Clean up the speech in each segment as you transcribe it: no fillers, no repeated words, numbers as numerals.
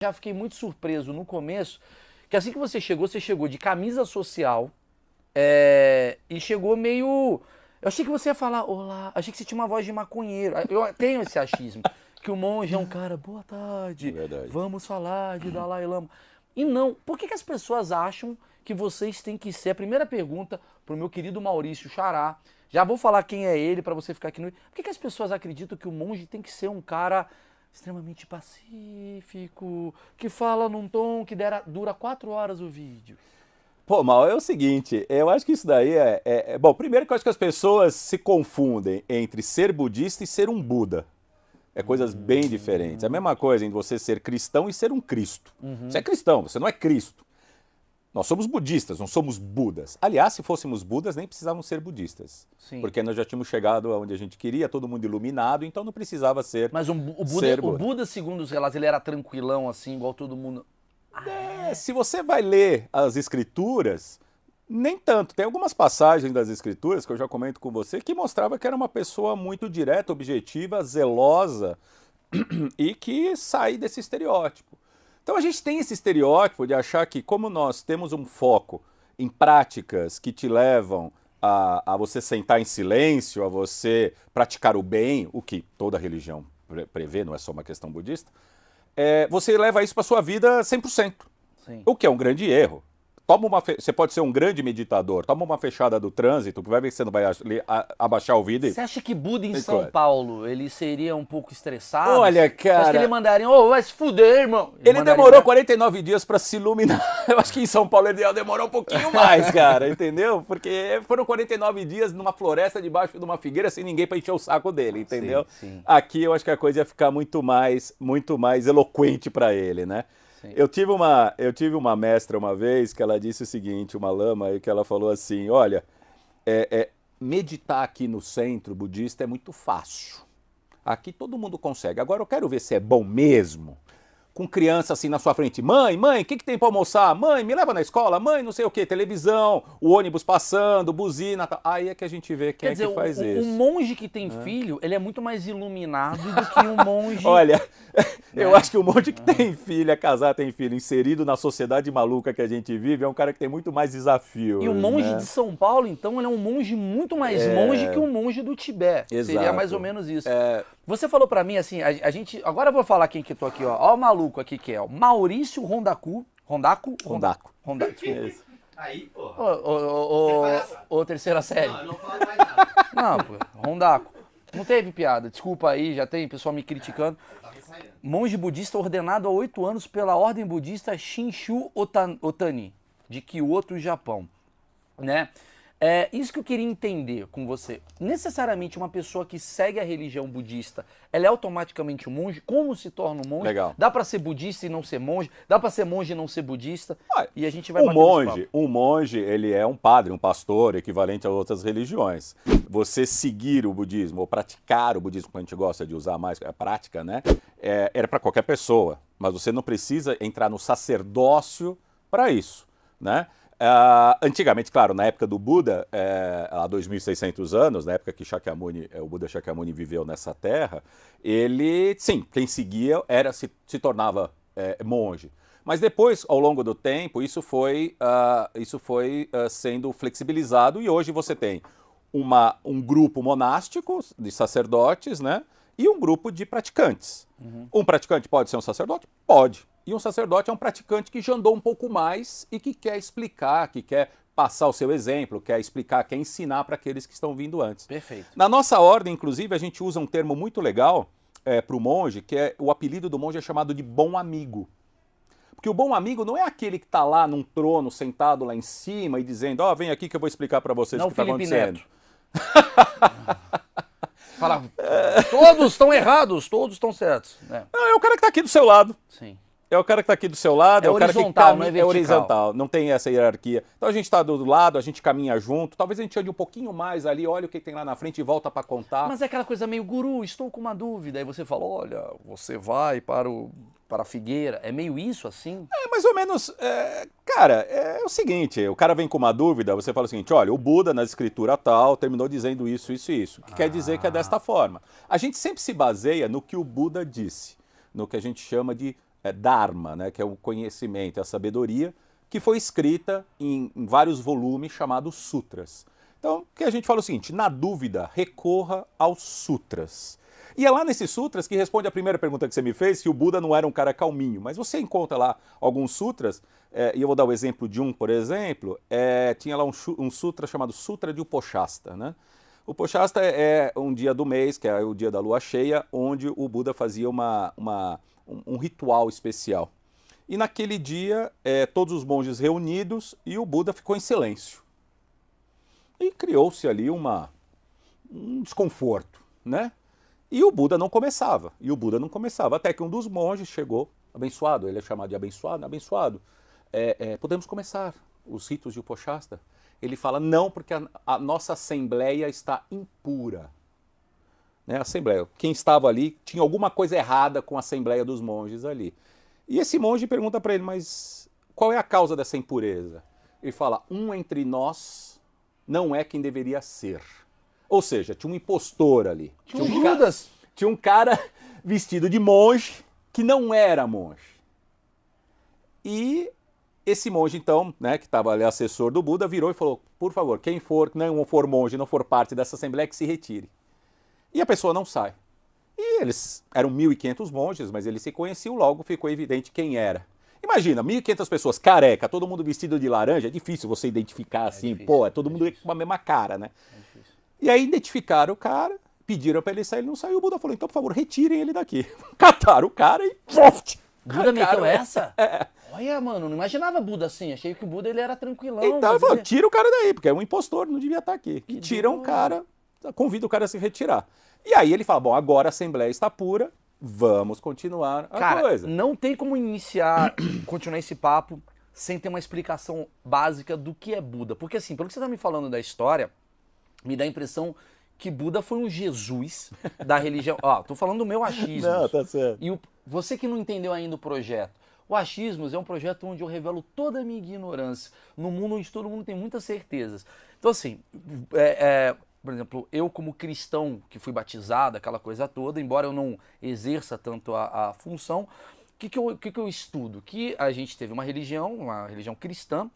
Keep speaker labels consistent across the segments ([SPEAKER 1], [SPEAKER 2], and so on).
[SPEAKER 1] Já fiquei muito surpreso no começo, que assim que você chegou de camisa social e chegou meio... Eu achei que você ia falar, olá, achei que você tinha uma voz de maconheiro. Eu tenho esse achismo, que o monge é um cara, boa
[SPEAKER 2] É
[SPEAKER 1] tarde,
[SPEAKER 2] verdade.
[SPEAKER 1] vamos falar de Dalai Lama. E não, por que as pessoas acham que vocês têm que ser? A primeira pergunta pro meu querido Maurício Xará, já vou falar quem é ele pra você ficar aqui no... Por que as pessoas acreditam que o monge tem que ser um cara extremamente pacífico, que fala num tom que dura 4 horas o vídeo?
[SPEAKER 2] Pô, Mal, é o seguinte, eu acho que isso daí Bom, primeiro que eu acho que as pessoas se confundem entre ser budista e ser um Buda. É coisas bem diferentes. É a mesma coisa em você ser cristão e ser um Cristo. Você é cristão, você não é Cristo. Nós somos budistas, não somos Budas. Aliás, se fôssemos Budas, nem precisávamos ser budistas.
[SPEAKER 1] Sim.
[SPEAKER 2] Porque nós já tínhamos chegado aonde a gente queria, todo mundo iluminado, então não precisava ser,
[SPEAKER 1] Mas
[SPEAKER 2] ser
[SPEAKER 1] O
[SPEAKER 2] Buda.
[SPEAKER 1] Buda, segundo os relatos, ele era tranquilão assim, igual todo mundo.
[SPEAKER 2] Se você vai ler as escrituras, nem tanto. Tem algumas passagens das escrituras que eu já comento com você que mostrava que era uma pessoa muito direta, objetiva, zelosa e que sai desse estereótipo. Então a gente tem esse estereótipo de achar que, como nós temos um foco em práticas que te levam a você sentar em silêncio, a você praticar o bem, o que toda religião prevê, não é só uma questão budista, você leva isso para sua vida 100%.
[SPEAKER 1] Sim.
[SPEAKER 2] O que é um grande erro. Você pode ser um grande meditador, toma uma fechada do trânsito, que vai ver que você não vai abaixar o vidro.
[SPEAKER 1] Você acha que Buda em
[SPEAKER 2] Tem
[SPEAKER 1] São
[SPEAKER 2] coisa.
[SPEAKER 1] Paulo, ele seria um pouco estressado?
[SPEAKER 2] Olha,
[SPEAKER 1] Você acha que
[SPEAKER 2] cara,
[SPEAKER 1] ele mandaria, ô, vai se fuder, irmão?
[SPEAKER 2] ele
[SPEAKER 1] mandaria-
[SPEAKER 2] demorou 49 dias para se iluminar. Eu acho que em São Paulo ele demorou um pouquinho mais, cara, entendeu? Porque foram 49 dias numa floresta debaixo de uma figueira sem ninguém para encher o saco dele, entendeu?
[SPEAKER 1] Sim, sim.
[SPEAKER 2] Aqui eu acho que a coisa ia ficar muito mais eloquente para ele, né?
[SPEAKER 1] Sim.
[SPEAKER 2] Eu tive uma mestra uma vez que ela disse o seguinte, uma lama, aí que ela falou assim, olha, meditar aqui no centro budista é muito fácil. Aqui todo mundo consegue. Agora eu quero ver se é bom mesmo. Com criança assim na sua frente. Mãe, o que tem para almoçar? Mãe, me leva na escola? Mãe, não sei o que, televisão, o ônibus passando, buzina. Tal. Aí é que a gente vê quem
[SPEAKER 1] Quer dizer,
[SPEAKER 2] que faz
[SPEAKER 1] o
[SPEAKER 2] isso.
[SPEAKER 1] monge que tem filho, ele é muito mais iluminado do que um monge...
[SPEAKER 2] Olha, eu acho que o monge que tem filho, é casado, tem filho, inserido na sociedade maluca que a gente vive, é um cara que tem muito mais desafio.
[SPEAKER 1] E o monge
[SPEAKER 2] né?
[SPEAKER 1] de São Paulo, então, ele é um monge muito mais monge que um monge do Tibete. Seria
[SPEAKER 2] Exato.
[SPEAKER 1] mais ou menos isso. Você falou pra mim assim, a gente... Agora eu vou falar quem que tô aqui, ó. Ó o maluco aqui que é o Maurício Rondaku. Rondaku?
[SPEAKER 2] Rondaco.
[SPEAKER 1] Desculpa.
[SPEAKER 2] Isso.
[SPEAKER 3] Aí, porra.
[SPEAKER 1] Ô, terceira série.
[SPEAKER 3] Não, eu não falo mais nada.
[SPEAKER 1] Não, pô, Rondaku. Não teve piada. Desculpa aí, já tem pessoal me criticando.
[SPEAKER 3] Tá me saindo.
[SPEAKER 1] Monge budista ordenado há 8 anos pela ordem budista Shinshu Otani, de Kyoto, Japão. Né? É isso que eu queria entender com você. Necessariamente uma pessoa que segue a religião budista, ela é automaticamente um monge? Como se torna um monge?
[SPEAKER 2] Legal.
[SPEAKER 1] Dá pra ser budista e não ser monge? Dá pra ser monge e não ser budista?
[SPEAKER 2] Ah,
[SPEAKER 1] E a gente vai
[SPEAKER 2] Um
[SPEAKER 1] bater nesse
[SPEAKER 2] monge,
[SPEAKER 1] papo.
[SPEAKER 2] um monge, ele é um padre, um pastor, equivalente a outras religiões. Você seguir o budismo ou praticar o budismo, que a gente gosta de usar mais, a prática, né? Era para qualquer pessoa, mas você não precisa entrar no sacerdócio para isso, né? Antigamente, claro, na época do Buda, há 2.600 anos, na época que o Buda Shakyamuni viveu nessa terra, ele, sim, quem seguia se tornava monge. Mas depois, ao longo do tempo, isso foi sendo flexibilizado e hoje você tem um grupo monástico de sacerdotes, né? E um grupo de praticantes. Um praticante pode ser um sacerdote? Pode. E um sacerdote é um praticante que já andou um pouco mais e que quer explicar, que quer passar o seu exemplo, quer explicar, quer ensinar para aqueles que estão vindo antes.
[SPEAKER 1] Perfeito.
[SPEAKER 2] Na nossa ordem, inclusive, a gente usa um termo muito legal para o monge, que é o apelido do monge é chamado de bom amigo. Porque o bom amigo não é aquele que está lá num trono, sentado lá em cima e dizendo, vem aqui que eu vou explicar para vocês
[SPEAKER 1] Não
[SPEAKER 2] o que está
[SPEAKER 1] Felipe
[SPEAKER 2] acontecendo.
[SPEAKER 1] Neto. Fala, todos estão errados, todos estão certos.
[SPEAKER 2] Não, é o cara que está aqui do seu lado.
[SPEAKER 1] Sim.
[SPEAKER 2] É o cara que está aqui do seu lado,
[SPEAKER 1] É
[SPEAKER 2] é o cara que
[SPEAKER 1] horizontal,
[SPEAKER 2] caminha,
[SPEAKER 1] não é
[SPEAKER 2] é
[SPEAKER 1] vertical.
[SPEAKER 2] horizontal, não tem essa hierarquia. Então a gente está do lado, a gente caminha junto, talvez a gente ande um pouquinho mais ali, olha o que tem lá na frente e volta para contar.
[SPEAKER 1] Mas é aquela coisa meio guru, estou com uma dúvida. Aí você fala, olha, você vai para a figueira. É meio isso assim?
[SPEAKER 2] É mais ou menos, cara, é o seguinte, o cara vem com uma dúvida, você fala o seguinte, olha, o Buda na escritura tal terminou dizendo isso, isso e isso, que quer dizer que é desta forma. A gente sempre se baseia no que o Buda disse, no que a gente chama de Dharma, né, que é o conhecimento, a sabedoria, que foi escrita em vários volumes chamados sutras. Então, que a gente fala o seguinte, na dúvida, recorra aos sutras. E é lá nesses sutras que responde a primeira pergunta que você me fez, que o Buda não era um cara calminho, mas você encontra lá alguns sutras, e eu vou dar o exemplo de um, por exemplo, tinha lá um sutra chamado Sutra de Uposhasta, né? O Uposhasta é um dia do mês, que é o dia da lua cheia, onde o Buda fazia um ritual especial. E naquele dia, todos os monges reunidos e o Buda ficou em silêncio. E criou-se ali um desconforto, né? E o Buda não começava, até que um dos monges chegou, abençoado, ele é chamado de abençoado, podemos começar os ritos de Uposhasta? Ele fala, não, porque a nossa assembleia está impura. Né? A assembleia, quem estava ali, tinha alguma coisa errada com a assembleia dos monges ali. E esse monge pergunta para ele, mas qual é a causa dessa impureza? Ele fala, um entre nós não é quem deveria ser. Ou seja, tinha um impostor ali.
[SPEAKER 1] Tinha um Judas.
[SPEAKER 2] Tinha um cara vestido de monge que não era monge. E esse monge, então, né, que estava ali assessor do Buda, virou e falou, por favor, quem não for monge, não for parte dessa assembleia, que se retire. E a pessoa não sai. E eles eram 1.500 monges, mas eles se conheciam, logo ficou evidente quem era. Imagina, 1.500 pessoas careca, todo mundo vestido de laranja, é difícil você identificar assim, todo mundo com a mesma cara, né? E aí identificaram o cara, pediram para ele sair, ele não saiu, o Buda falou, então, por favor, retirem ele daqui. Cataram o cara e...
[SPEAKER 1] Buda meteu essa? Olha, mano, não imaginava Buda assim, achei que o Buda ele era tranquilão.
[SPEAKER 2] Então ele falou, tira o cara daí, porque é um impostor, não devia estar aqui. E tiram o cara, convida o cara a se retirar. E aí ele fala, bom, agora a Assembleia está pura, vamos continuar a coisa.
[SPEAKER 1] Não tem como continuar esse papo sem ter uma explicação básica do que é Buda. Porque assim, pelo que você está me falando da história, me dá a impressão que Buda foi um Jesus da religião. Ó, tô falando do meu achismo.
[SPEAKER 2] Não, tá certo.
[SPEAKER 1] E você que não entendeu ainda o projeto. O Achismos é um projeto onde eu revelo toda a minha ignorância, num mundo onde todo mundo tem muitas certezas. Então assim, por exemplo, eu como cristão que fui batizado, aquela coisa toda, embora eu não exerça tanto a função, o que eu estudo? Que a gente teve uma religião cristã,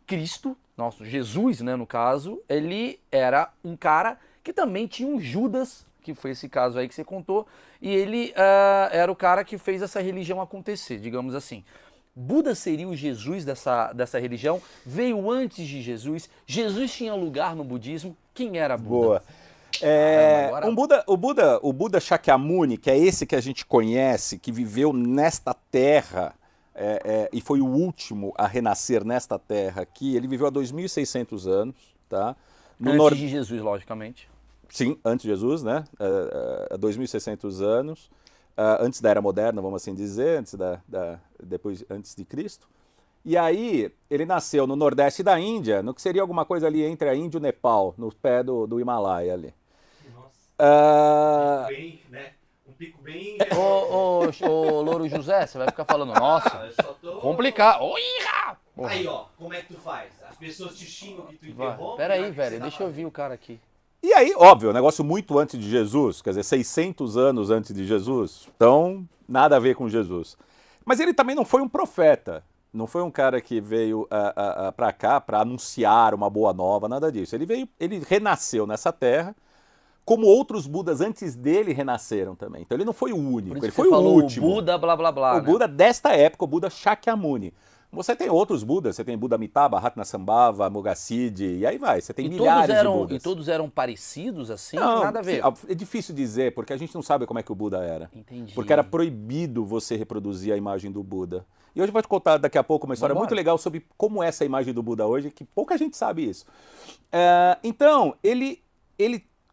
[SPEAKER 1] Cristo, nosso Jesus, né, no caso, ele era um cara que também tinha um Judas, que foi esse caso aí que você contou, e ele era o cara que fez essa religião acontecer, digamos assim. Buda seria o Jesus dessa religião, veio antes de Jesus, Jesus tinha lugar no budismo, quem era Buda?
[SPEAKER 2] Boa. Agora... o Buda Shakyamuni, que é esse que a gente conhece, que viveu nesta terra, e foi o último a renascer nesta terra aqui, ele viveu há 2.600 anos, tá?
[SPEAKER 1] Antes de Jesus, logicamente.
[SPEAKER 2] Sim, antes de Jesus, né? 2.600 anos, antes da Era Moderna, vamos assim dizer, antes de Cristo. E aí, ele nasceu no nordeste da Índia, no que seria alguma coisa ali entre a Índia e o Nepal, no pé do Himalaia ali.
[SPEAKER 3] Nossa, bem, né? Um pico bem...
[SPEAKER 1] Ô, Louro José, você vai ficar falando, nossa, complicado.
[SPEAKER 3] Aí, ó, como é que tu faz? As pessoas te xingam que tu interrompe.
[SPEAKER 1] Peraí, velho, deixa eu ouvir o cara aqui.
[SPEAKER 2] E aí, óbvio, um negócio muito antes de Jesus, quer dizer, 600 anos antes de Jesus, então nada a ver com Jesus. Mas ele também não foi um profeta, não foi um cara que veio para cá para anunciar uma boa nova, nada disso. Ele renasceu nessa terra, como outros Budas antes dele renasceram também. Então ele não foi o único, ele foi o último.
[SPEAKER 1] O Buda, blá, blá, blá.
[SPEAKER 2] O Buda desta época, o Buda Shakyamuni. Você tem outros Budas, você tem Buda Amitabha, Ratnasambhava, Mogassiddhi, e aí vai, você tem milhares de Budas.
[SPEAKER 1] E todos eram parecidos assim?
[SPEAKER 2] Não,
[SPEAKER 1] nada a ver.
[SPEAKER 2] É difícil dizer, porque a gente não sabe como é que o Buda era.
[SPEAKER 1] Entendi.
[SPEAKER 2] Porque era proibido você reproduzir a imagem do Buda. E hoje eu vou te contar daqui a pouco uma história muito legal sobre como é essa imagem do Buda hoje, que pouca gente sabe isso. Então,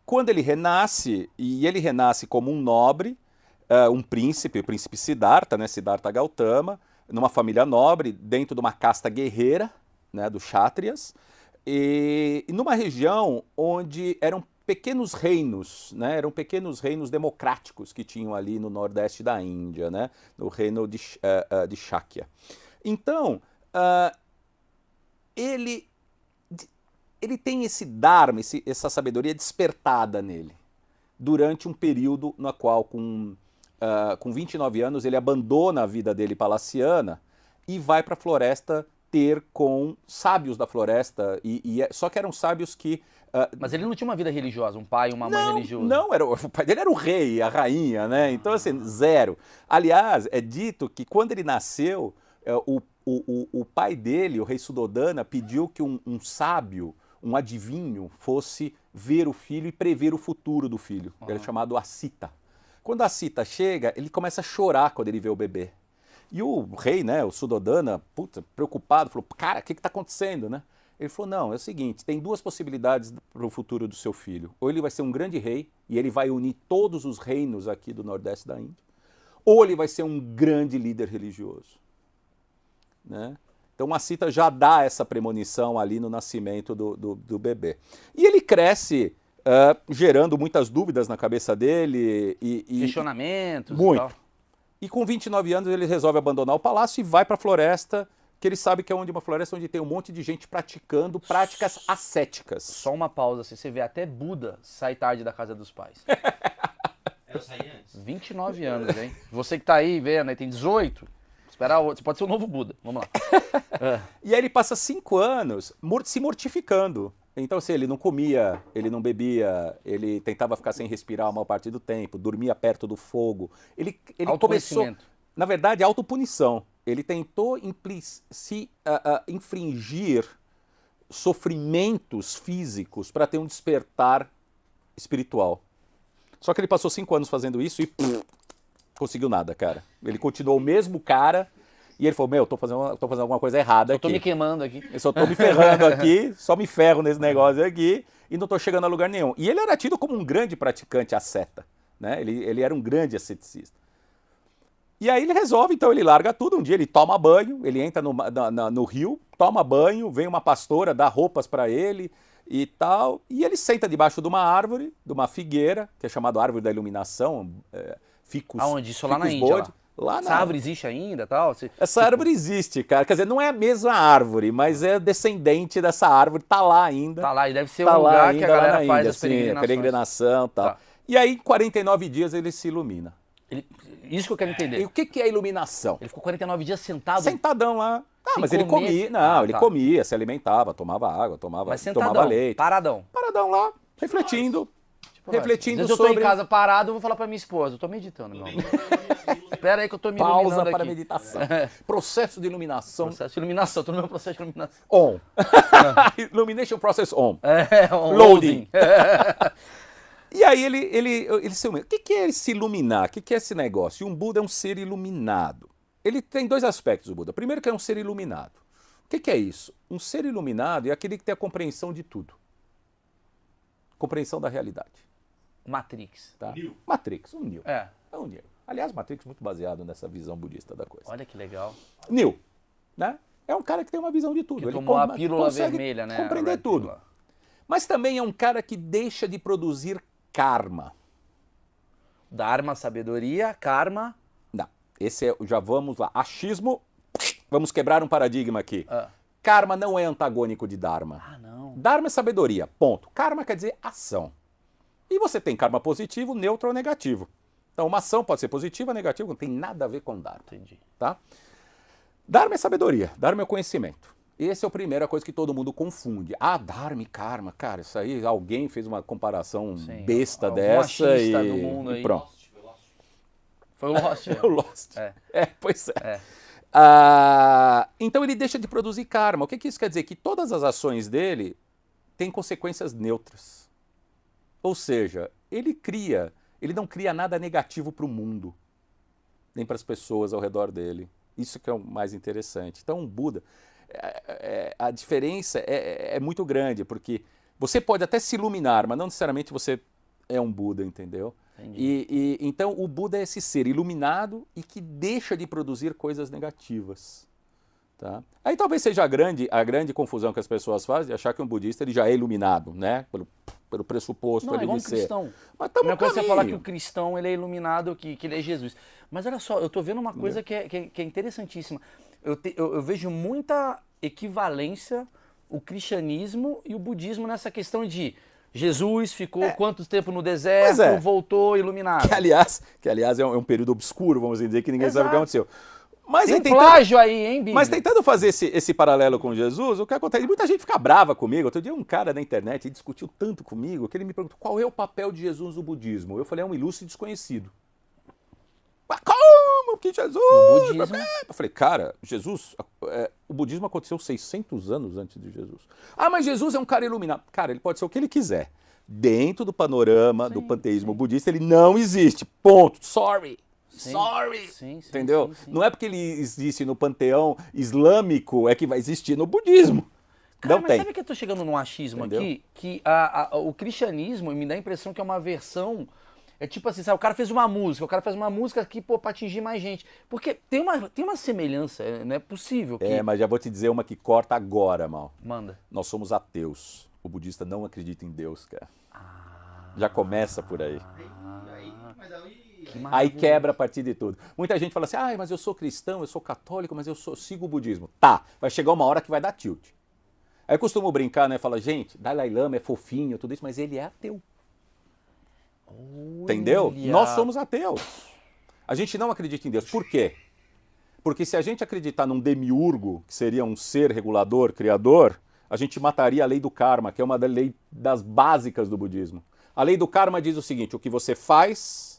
[SPEAKER 2] quando ele renasce, e ele renasce como um nobre, um príncipe, o príncipe Siddhartha, né, Siddhartha Gautama, numa família nobre, dentro de uma casta guerreira, né, dos Kshatriyas, e numa região onde eram pequenos reinos, né, eram pequenos reinos democráticos que tinham ali no nordeste da Índia, né, no reino de Shakya. Então, ele tem esse dharma, essa sabedoria despertada nele, durante um período no qual, com com 29 anos, ele abandona a vida dele palaciana e vai para a floresta ter com sábios da floresta. Só que eram sábios que...
[SPEAKER 1] Mas ele não tinha uma vida religiosa, um pai e uma mãe religiosos.
[SPEAKER 2] Não, o pai dele era o rei, a rainha, né? Então, assim, zero. Aliás, é dito que quando ele nasceu, o pai dele, o rei Suddhodana, pediu que um sábio, um adivinho, fosse ver o filho e prever o futuro do filho. Ele é chamado Asita. Quando Asita chega, ele começa a chorar quando ele vê o bebê. E o rei, né, o Suddhodana, preocupado, falou, cara, o que está acontecendo, né? Ele falou, não, é o seguinte, tem duas possibilidades para o futuro do seu filho. Ou ele vai ser um grande rei, e ele vai unir todos os reinos aqui do Nordeste da Índia, ou ele vai ser um grande líder religioso. Né? Então, Asita já dá essa premonição ali no nascimento do bebê. E ele cresce gerando muitas dúvidas na cabeça dele.
[SPEAKER 1] Questionamentos
[SPEAKER 2] muito.
[SPEAKER 1] E tal.
[SPEAKER 2] E com 29 anos ele resolve abandonar o palácio e vai para a floresta, que ele sabe que é uma floresta onde tem um monte de gente praticando práticas ascéticas.
[SPEAKER 1] Só uma pausa, assim, você vê até Buda sai tarde da casa dos pais.
[SPEAKER 3] Eu saí antes.
[SPEAKER 1] 29 anos, hein? Você que tá aí vendo, aí tem 18, espera outro, você pode ser o novo Buda, vamos lá.
[SPEAKER 2] E aí ele passa 5 anos se mortificando. Então, assim, ele não comia, ele não bebia, ele tentava ficar sem respirar a maior parte do tempo, dormia perto do fogo. Ele começou, na verdade, autopunição. Ele tentou infringir sofrimentos físicos para ter um despertar espiritual. Só que ele passou 5 anos fazendo isso e conseguiu nada, cara. Ele continuou o mesmo cara e ele falou, tô fazendo alguma coisa errada aqui.
[SPEAKER 1] Eu tô me queimando aqui.
[SPEAKER 2] Eu só tô me ferrando aqui, só me ferro nesse negócio aqui e não tô chegando a lugar nenhum. E ele era tido como um grande praticante asceta, né? Ele era um grande asceticista. E aí ele resolve, então ele larga tudo, um dia ele toma banho, ele entra no rio, toma banho, vem uma pastora, dá roupas para ele e tal, e ele senta debaixo de uma árvore, de uma figueira, que é chamada Árvore da Iluminação, ficus.
[SPEAKER 1] Aonde? Isso lá na
[SPEAKER 2] ficus
[SPEAKER 1] Índia?
[SPEAKER 2] bode. Lá
[SPEAKER 1] Essa árvore existe ainda tal?
[SPEAKER 2] Essa árvore existe, cara. Quer dizer, não é a mesma árvore, mas é descendente dessa árvore, tá lá ainda.
[SPEAKER 1] Tá lá, e deve ser
[SPEAKER 2] tá
[SPEAKER 1] um lugar
[SPEAKER 2] ainda,
[SPEAKER 1] que a galera
[SPEAKER 2] na
[SPEAKER 1] faz
[SPEAKER 2] Índia,
[SPEAKER 1] as peregrinações.
[SPEAKER 2] Sim, a peregrinação e tal.
[SPEAKER 1] Tá.
[SPEAKER 2] E aí, em 49 dias, ele se ilumina.
[SPEAKER 1] Isso que eu quero entender.
[SPEAKER 2] E o que é iluminação?
[SPEAKER 1] Ele ficou 49 dias sentado.
[SPEAKER 2] Sentadão lá.
[SPEAKER 1] Sem
[SPEAKER 2] Mas ele
[SPEAKER 1] comer?
[SPEAKER 2] comia. Não, ele
[SPEAKER 1] Tá.
[SPEAKER 2] comia, se alimentava, tomava água,
[SPEAKER 1] Mas sentadão,
[SPEAKER 2] tomava leite.
[SPEAKER 1] paradão.
[SPEAKER 2] Paradão lá, refletindo.
[SPEAKER 1] Tipo,
[SPEAKER 2] refletindo
[SPEAKER 1] às vezes
[SPEAKER 2] sobre...
[SPEAKER 1] eu tô em casa parado, eu vou falar pra minha esposa, eu tô meditando, meu amor. Espera aí que eu tô me iluminando
[SPEAKER 2] Pausa
[SPEAKER 1] aqui.
[SPEAKER 2] para meditação. Processo de iluminação.
[SPEAKER 1] Processo de iluminação, tô no meu processo de iluminação.
[SPEAKER 2] On. Illumination process on.
[SPEAKER 1] Um
[SPEAKER 2] Loading. E aí ele se ilumina. O que é se iluminar? O que é esse negócio? E um Buda é um ser iluminado. Ele tem 2 aspectos, o Buda. Primeiro que é um ser iluminado. O que é isso? Um ser iluminado é aquele que tem a compreensão de tudo. Compreensão da realidade.
[SPEAKER 1] Matrix.
[SPEAKER 2] Tá?
[SPEAKER 3] Neo.
[SPEAKER 2] Matrix, um Neo.
[SPEAKER 1] É.
[SPEAKER 2] É um Neo. Aliás, Matrix muito baseado nessa visão budista da coisa.
[SPEAKER 1] Olha que legal.
[SPEAKER 2] Neo, né? É um cara que tem uma visão de tudo.
[SPEAKER 1] Que
[SPEAKER 2] Ele
[SPEAKER 1] tomou a
[SPEAKER 2] con-
[SPEAKER 1] pílula
[SPEAKER 2] consegue
[SPEAKER 1] vermelha, né?
[SPEAKER 2] compreender
[SPEAKER 1] A red
[SPEAKER 2] tudo.
[SPEAKER 1] pílula.
[SPEAKER 2] Mas também é um cara que deixa de produzir karma.
[SPEAKER 1] Dharma, sabedoria, karma.
[SPEAKER 2] Não, já vamos lá. Achismo, vamos quebrar um paradigma aqui.
[SPEAKER 1] Ah,
[SPEAKER 2] Karma não é antagônico de Dharma.
[SPEAKER 1] não.
[SPEAKER 2] Dharma é sabedoria, ponto. Karma quer dizer ação. E você tem karma positivo, neutro ou negativo. Então uma ação pode ser positiva, negativa, não tem nada a ver com Dharma.
[SPEAKER 1] Entendi.
[SPEAKER 2] Tá? Dharma é sabedoria, Dharma é conhecimento. Essa é a primeira coisa que todo mundo confunde. Ah, Dharma e karma, cara, isso aí, alguém fez uma comparação
[SPEAKER 1] Sim,
[SPEAKER 2] besta
[SPEAKER 1] algum
[SPEAKER 2] dessa
[SPEAKER 1] machista do mundo aí.
[SPEAKER 2] pronto.
[SPEAKER 1] Foi o Lost.
[SPEAKER 2] É o Lost.
[SPEAKER 1] É.
[SPEAKER 2] Pois é.
[SPEAKER 1] É.
[SPEAKER 2] Então ele deixa de produzir karma. O que isso quer dizer? Que todas as ações dele têm consequências neutras. Ou seja, ele não cria nada negativo para o mundo, nem para as pessoas ao redor dele. Isso que é o mais interessante. Então, o Buda, a diferença é muito grande, porque você pode até se iluminar, mas não necessariamente você é um Buda, entendeu? Então, o Buda é esse ser iluminado e que deixa de produzir coisas negativas. Tá? Aí talvez seja a grande confusão que as pessoas fazem de achar que um budista ele já é iluminado, né? Pelo pressuposto
[SPEAKER 1] Não, é
[SPEAKER 2] ali
[SPEAKER 1] igual
[SPEAKER 2] de
[SPEAKER 1] um
[SPEAKER 2] ser.
[SPEAKER 1] cristão.
[SPEAKER 2] Mas
[SPEAKER 1] A
[SPEAKER 2] estamos
[SPEAKER 1] mesma
[SPEAKER 2] no
[SPEAKER 1] coisa é você falar que
[SPEAKER 2] caminho.
[SPEAKER 1] o cristão ele é iluminado, que ele é Jesus. Mas olha só, eu tô vendo uma coisa que é interessantíssima. Eu vejo muita equivalência o cristianismo e o budismo nessa questão de Jesus ficou quanto tempo no deserto,
[SPEAKER 2] Pois é.
[SPEAKER 1] voltou iluminado.
[SPEAKER 2] Que aliás é um período obscuro, vamos dizer, que ninguém sabe o que aconteceu. Mas
[SPEAKER 1] Tem
[SPEAKER 2] aí,
[SPEAKER 1] plágio aí, hein, Bíblia?
[SPEAKER 2] mas tentando fazer esse paralelo com Jesus, o que acontece? Muita gente fica brava comigo. Outro dia um cara na internet discutiu tanto comigo que ele me perguntou qual é o papel de Jesus no budismo. Eu falei, é um ilustre desconhecido. Mas como que Jesus...
[SPEAKER 1] No budismo.
[SPEAKER 2] Eu falei, cara, Jesus... o budismo aconteceu 600 anos antes de Jesus. Ah, mas Jesus é um cara iluminado. Cara, ele pode ser o que ele quiser. Dentro do panorama do panteísmo budista, ele não existe. Ponto. Sorry. Sorry.
[SPEAKER 1] Sim,
[SPEAKER 2] Entendeu?
[SPEAKER 1] sim.
[SPEAKER 2] Não é porque ele existe no panteão islâmico é que vai existir no budismo.
[SPEAKER 1] Cara,
[SPEAKER 2] Não
[SPEAKER 1] mas
[SPEAKER 2] tem.
[SPEAKER 1] sabe que eu tô chegando num achismo
[SPEAKER 2] Entendeu?
[SPEAKER 1] aqui? Que o cristianismo me dá a impressão que é uma versão... É tipo assim, sabe? O cara fez uma música aqui, pô, pra atingir mais gente. Porque tem uma semelhança, não é possível que...
[SPEAKER 2] Mas já vou te dizer uma que corta agora, mal.
[SPEAKER 1] Manda.
[SPEAKER 2] Nós somos ateus. O budista não acredita em Deus, cara. Já começa por aí.
[SPEAKER 3] Mas aí...
[SPEAKER 1] Que
[SPEAKER 2] Aí
[SPEAKER 1] maravilha.
[SPEAKER 2] quebra a partir de tudo. Muita gente fala assim, mas eu sou cristão, eu sou católico, mas eu sigo o budismo. Tá, vai chegar uma hora que vai dar tilt. Aí eu costumo brincar, né? Fala, gente, Dalai Lama é fofinho, tudo isso, mas ele é ateu. Entendeu?
[SPEAKER 1] Olha.
[SPEAKER 2] Nós somos ateus. A gente não acredita em Deus. Por quê? Porque se a gente acreditar num demiurgo, que seria um ser regulador, criador, a gente mataria a lei do karma, que é uma das leis das básicas do budismo. A lei do karma diz o seguinte, o que você faz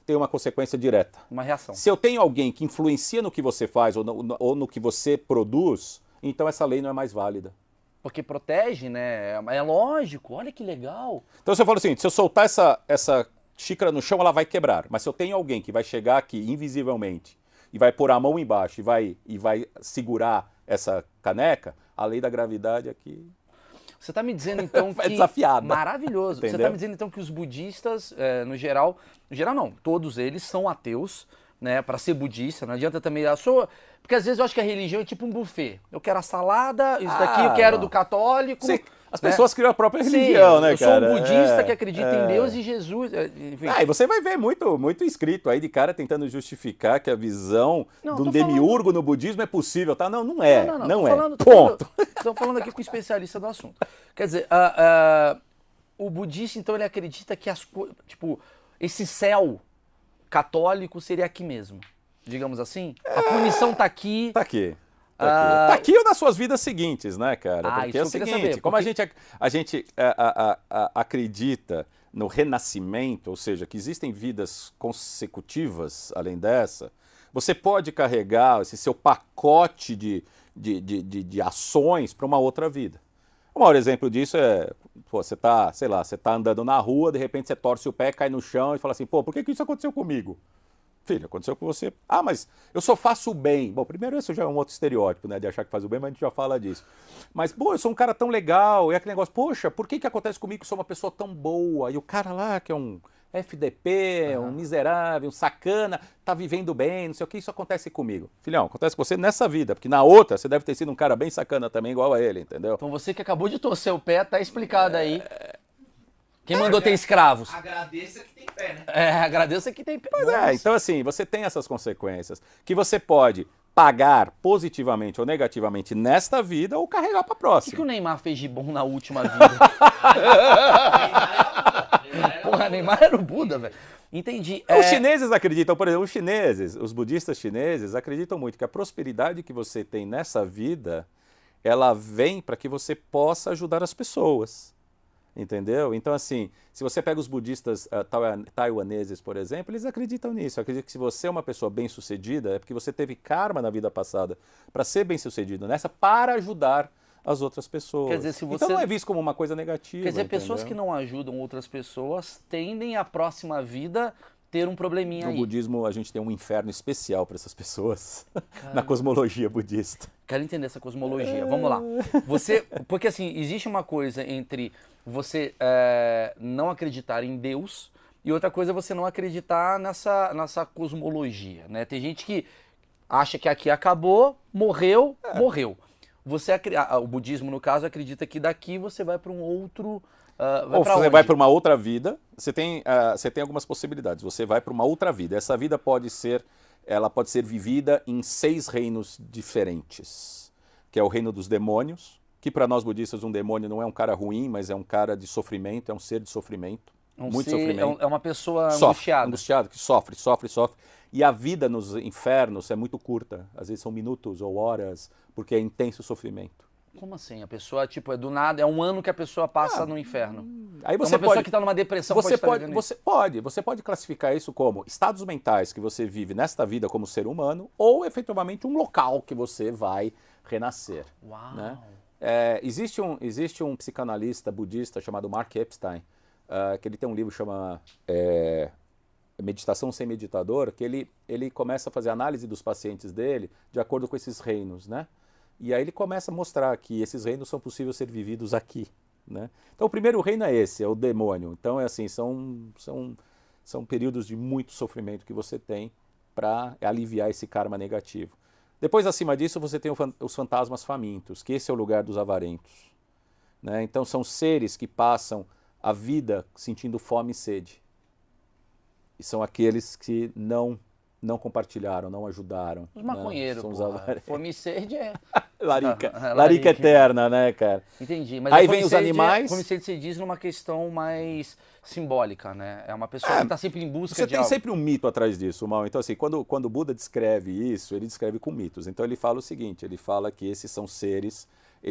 [SPEAKER 2] tem uma consequência direta.
[SPEAKER 1] Uma reação.
[SPEAKER 2] Se eu tenho alguém que influencia no que você faz ou no que você produz, então essa lei não é mais válida.
[SPEAKER 1] Porque protege, né? É lógico, olha que legal.
[SPEAKER 2] Então você fala assim, se eu soltar essa xícara no chão, ela vai quebrar. Mas se eu tenho alguém que vai chegar aqui invisivelmente e vai pôr a mão embaixo e vai segurar essa caneca, a lei da gravidade aqui...
[SPEAKER 1] Você está me dizendo então que...
[SPEAKER 2] É desafiada.
[SPEAKER 1] Maravilhoso.
[SPEAKER 2] Entendeu?
[SPEAKER 1] Você está me dizendo então que os budistas, no geral não, todos eles são ateus, né, para ser budista, não adianta também, porque às vezes eu acho que a religião é tipo um buffet. Eu quero a salada, isso daqui eu quero do católico.
[SPEAKER 2] As pessoas criam a própria
[SPEAKER 1] Sim,
[SPEAKER 2] religião, né,
[SPEAKER 1] eu sou
[SPEAKER 2] cara?
[SPEAKER 1] um budista que acredita em Deus e Jesus. Enfim.
[SPEAKER 2] E você vai ver muito escrito aí de cara tentando justificar que a visão de um
[SPEAKER 1] tô
[SPEAKER 2] demiurgo no budismo é possível, tá? Não, não é. Não
[SPEAKER 1] tô
[SPEAKER 2] é.
[SPEAKER 1] falando,
[SPEAKER 2] Ponto.
[SPEAKER 1] Estamos falando aqui com um especialista do assunto. Quer dizer, o budista, então, ele acredita que tipo, esse céu católico seria aqui mesmo, digamos assim? A punição tá aqui.
[SPEAKER 2] Tá aqui. Tá aqui ou nas suas vidas seguintes, né, cara? Porque
[SPEAKER 1] isso
[SPEAKER 2] é o
[SPEAKER 1] eu queria
[SPEAKER 2] seguinte,
[SPEAKER 1] saber,
[SPEAKER 2] como a gente acredita no renascimento, ou seja, que existem vidas consecutivas além dessa, você pode carregar esse seu pacote de ações para uma outra vida. O maior exemplo disso é, você tá andando na rua, de repente você torce o pé, cai no chão e fala assim, por que isso aconteceu comigo? Filho, aconteceu com você. Mas eu só faço o bem. Bom, primeiro isso já é um outro estereótipo, né, de achar que faz o bem, mas a gente já fala disso. Mas, eu sou um cara tão legal, e aquele negócio, poxa, por que acontece comigo que eu sou uma pessoa tão boa? E o cara lá, que é um FDP, um miserável, um sacana, tá vivendo bem, não sei o que, isso acontece comigo. Filhão, acontece com você nessa vida, porque na outra você deve ter sido um cara bem sacana também, igual a ele, entendeu?
[SPEAKER 1] Então você que acabou de torcer o pé, tá explicado aí. Quem mandou ter escravos?
[SPEAKER 3] Agradeça que tem pé, né?
[SPEAKER 1] Agradeça que tem pé.
[SPEAKER 2] Pois é, então assim, você tem essas consequências que você pode pagar positivamente ou negativamente nesta vida ou carregar para a
[SPEAKER 1] O
[SPEAKER 2] próxima.
[SPEAKER 1] que o Neymar fez de bom na última vida? Porra, Neymar era o Buda, velho. Entendi.
[SPEAKER 2] Os chineses acreditam, por exemplo, os budistas chineses acreditam muito que a prosperidade que você tem nessa vida, ela vem para que você possa ajudar as pessoas. Entendeu? Então, assim, se você pega os budistas taiwaneses, por exemplo, eles acreditam nisso. Acreditam que se você é uma pessoa bem-sucedida, é porque você teve karma na vida passada para ser bem-sucedido nessa, para ajudar as outras pessoas.
[SPEAKER 1] Quer dizer, se você...
[SPEAKER 2] Então não é visto como uma coisa negativa.
[SPEAKER 1] Quer dizer,
[SPEAKER 2] entendeu?
[SPEAKER 1] pessoas que não ajudam outras pessoas tendem à próxima vida ter um probleminha
[SPEAKER 2] No
[SPEAKER 1] aí.
[SPEAKER 2] budismo, a gente tem um inferno especial para essas pessoas, na cosmologia budista.
[SPEAKER 1] Quero entender essa cosmologia. Vamos lá. Porque assim, existe uma coisa entre você não acreditar em Deus e outra coisa é você não acreditar nessa cosmologia, né? Tem gente que acha que aqui acabou, morreu. O budismo, no caso, acredita que daqui você vai para um outro...
[SPEAKER 2] Ou você vai para uma outra vida, você tem algumas possibilidades. Você vai para uma outra vida. Essa vida pode ser vivida em 6 reinos diferentes. Que é o reino dos demônios, que para nós budistas um demônio não é um cara ruim, mas é um cara de sofrimento, é um ser de sofrimento, muito sofrimento.
[SPEAKER 1] É uma pessoa
[SPEAKER 2] Sofre,
[SPEAKER 1] angustiada.
[SPEAKER 2] angustiado, que sofre, sofre, sofre. E a vida nos infernos é muito curta, às vezes são minutos ou horas, porque é intenso sofrimento.
[SPEAKER 1] Como assim? A pessoa, tipo, é do nada, é um ano que a pessoa passa no inferno.
[SPEAKER 2] Aí
[SPEAKER 1] Então,
[SPEAKER 2] você
[SPEAKER 1] uma pessoa
[SPEAKER 2] pode,
[SPEAKER 1] que está numa depressão
[SPEAKER 2] você
[SPEAKER 1] estar vivendo isso.
[SPEAKER 2] você pode classificar isso como estados mentais que você vive nesta vida como ser humano ou efetivamente um local que você vai renascer.
[SPEAKER 1] Uau!
[SPEAKER 2] Né? Existe um psicanalista budista chamado Mark Epstein, que ele tem um livro que chama Meditação Sem Meditador, que ele começa a fazer análise dos pacientes dele de acordo com esses reinos, né? E aí ele começa a mostrar que esses reinos são possíveis ser vividos aqui, né? Então o primeiro reino é esse, é o demônio. Então é assim, são períodos de muito sofrimento que você tem para aliviar esse karma negativo. Depois, acima disso, você tem os fantasmas famintos, que esse é o lugar dos avarentos, né? Então são seres que passam a vida sentindo fome e sede. E são aqueles que não compartilharam, não ajudaram.
[SPEAKER 1] Os maconheiros,
[SPEAKER 2] são os
[SPEAKER 1] porra.
[SPEAKER 2] avarentos.
[SPEAKER 1] Fome e sede é...
[SPEAKER 2] Larica eterna, né, cara?
[SPEAKER 1] Entendi. Mas
[SPEAKER 2] Aí
[SPEAKER 1] a fome
[SPEAKER 2] vem
[SPEAKER 1] e
[SPEAKER 2] os
[SPEAKER 1] sede
[SPEAKER 2] animais.
[SPEAKER 1] Fome e sede se diz numa questão mais simbólica, né? É uma pessoa que está sempre em busca
[SPEAKER 2] Você
[SPEAKER 1] de
[SPEAKER 2] tem
[SPEAKER 1] algo.
[SPEAKER 2] sempre um mito atrás disso, Mal. Então, assim, quando o Buda descreve isso, ele descreve com mitos. Então, ele fala o seguinte, ele fala que esses são seres...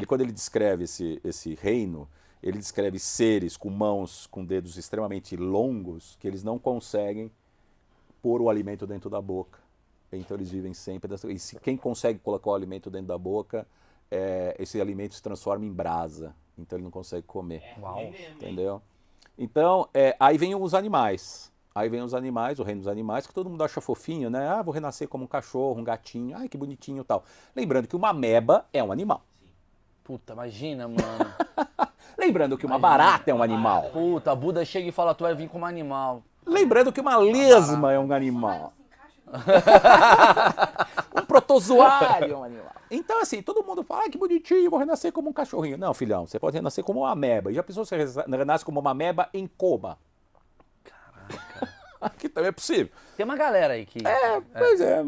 [SPEAKER 2] Quando ele descreve esse reino, ele descreve seres com mãos, com dedos extremamente longos, que eles não conseguem pôr o alimento dentro da boca. Então eles vivem sempre... E se quem consegue colocar o alimento dentro da boca, esse alimento se transforma em brasa. Então ele não consegue comer.
[SPEAKER 1] Uau.
[SPEAKER 2] Entendeu? Então, aí vem os animais. Aí vem os animais, o reino dos animais, que todo mundo acha fofinho, né? Ah, vou renascer como um cachorro, um gatinho. Ai, que bonitinho e tal. Lembrando que uma ameba é um animal.
[SPEAKER 1] Puta, imagina, mano.
[SPEAKER 2] Lembrando que uma barata é um animal.
[SPEAKER 1] Puta, Buda chega e fala, tu vai vir como animal.
[SPEAKER 2] Lembrando que uma lesma é um animal. Um protozoário é um animal. Então, assim, todo mundo fala, ah, que bonitinho, vou renascer como um cachorrinho. Não, filhão, você pode renascer como uma ameba. E já pensou se você renasce como uma ameba em coma? Caraca. Que também é possível.
[SPEAKER 1] Tem uma galera aí que...
[SPEAKER 2] Pois é,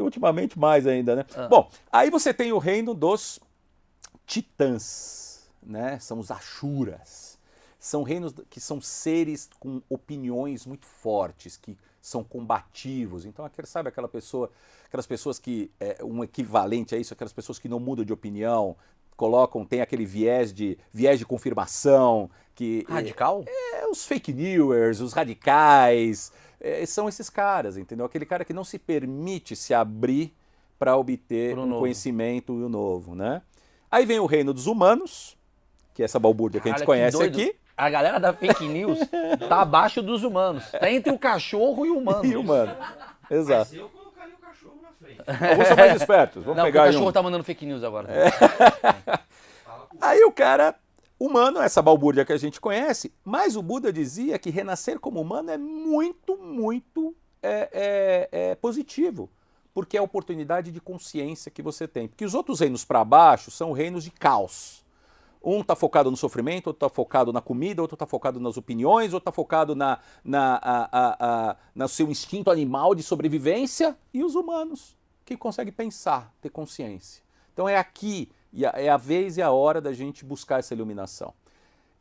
[SPEAKER 2] ultimamente mais ainda, né? Bom, aí você tem o reino dos titãs, né? São os Ashuras. São reinos que são seres com opiniões muito fortes, que são combativos. Então, sabe aquelas pessoas que, um equivalente a isso, aquelas pessoas que não mudam de opinião, tem aquele viés de confirmação.
[SPEAKER 1] Radical?
[SPEAKER 2] Os fake newers, os radicais, são esses caras, entendeu? Aquele cara que não se permite se abrir para obter um conhecimento novo, né? Aí vem o reino dos humanos, que é essa balbúrdia que a gente conhece aqui.
[SPEAKER 1] A galera da fake news tá abaixo dos humanos. Tá entre o cachorro e o humano.
[SPEAKER 2] E o humano. Exato.
[SPEAKER 3] Mas eu colocaria o cachorro na frente.
[SPEAKER 2] Alguns são mais espertos. Vamos pegar
[SPEAKER 1] o cachorro tá mandando fake news agora.
[SPEAKER 2] Aí o cara, humano, essa balbúrdia que a gente conhece, mas o Buda dizia que renascer como humano é muito, muito positivo. Porque é a oportunidade de consciência que você tem. Porque os outros reinos para baixo são reinos de caos. Um está focado no sofrimento, outro está focado na comida, outro está focado nas opiniões, outro está focado no seu instinto animal de sobrevivência. E os humanos, que conseguem pensar, ter consciência. Então é aqui, é a vez e a hora da gente buscar essa iluminação.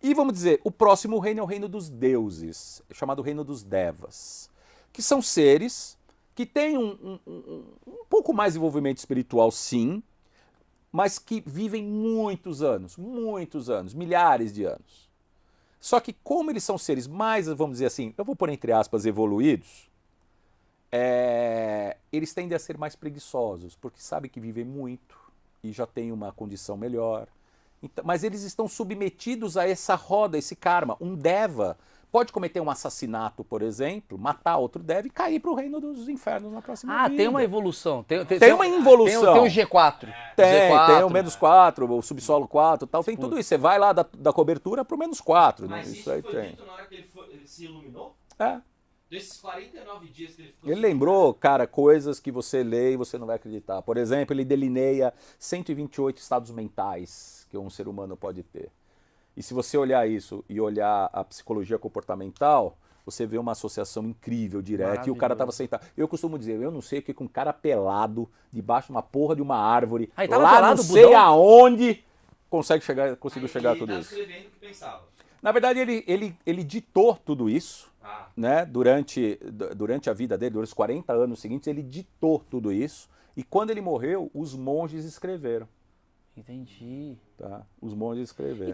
[SPEAKER 2] E vamos dizer, o próximo reino é o reino dos deuses, chamado reino dos Devas, que são seres que têm um pouco mais de envolvimento espiritual, sim, mas que vivem muitos anos, milhares de anos. Só que como eles são seres mais, vamos dizer assim, eu vou pôr entre aspas, evoluídos, eles tendem a ser mais preguiçosos, porque sabem que vivem muito e já têm uma condição melhor. Então, mas eles estão submetidos a essa roda, esse karma. Um Deva pode cometer um assassinato, por exemplo, matar outro Deva e cair para o reino dos infernos na próxima vida.
[SPEAKER 1] Tem uma evolução. Tem
[SPEAKER 2] uma involução.
[SPEAKER 1] Tem o G4.
[SPEAKER 2] Tem
[SPEAKER 1] Z4.
[SPEAKER 2] o menos 4, o subsolo 4 tal. Tem tudo isso. Você vai lá da cobertura para o menos 4.
[SPEAKER 3] Mas
[SPEAKER 2] né?
[SPEAKER 3] isso
[SPEAKER 2] aí
[SPEAKER 3] foi
[SPEAKER 2] tem.
[SPEAKER 3] dito na hora que ele se iluminou? Desses 49 dias que ele ficou...
[SPEAKER 2] Ele lembrou, cara, coisas que você lê e você não vai acreditar. Por exemplo, ele delineia 128 estados mentais que um ser humano pode ter. E se você olhar isso e olhar a psicologia comportamental, você vê uma associação incrível, direta, e o cara estava sentado. Eu costumo dizer, eu não sei o que com um cara pelado, debaixo de uma porra de uma árvore,
[SPEAKER 1] Aí, tava
[SPEAKER 2] lá
[SPEAKER 1] pelado,
[SPEAKER 2] não sei
[SPEAKER 1] Budão?
[SPEAKER 2] aonde, conseguiu chegar a tudo
[SPEAKER 3] Ele
[SPEAKER 2] isso.
[SPEAKER 3] estava escrevendo o que pensava.
[SPEAKER 2] Na verdade, ele ditou tudo isso,
[SPEAKER 3] Ah,
[SPEAKER 2] né? Durante a vida dele, durante os 40 anos seguintes, ele ditou tudo isso. E quando ele morreu, os monges escreveram.
[SPEAKER 1] Entendi.
[SPEAKER 2] Tá? Os monges escreveram.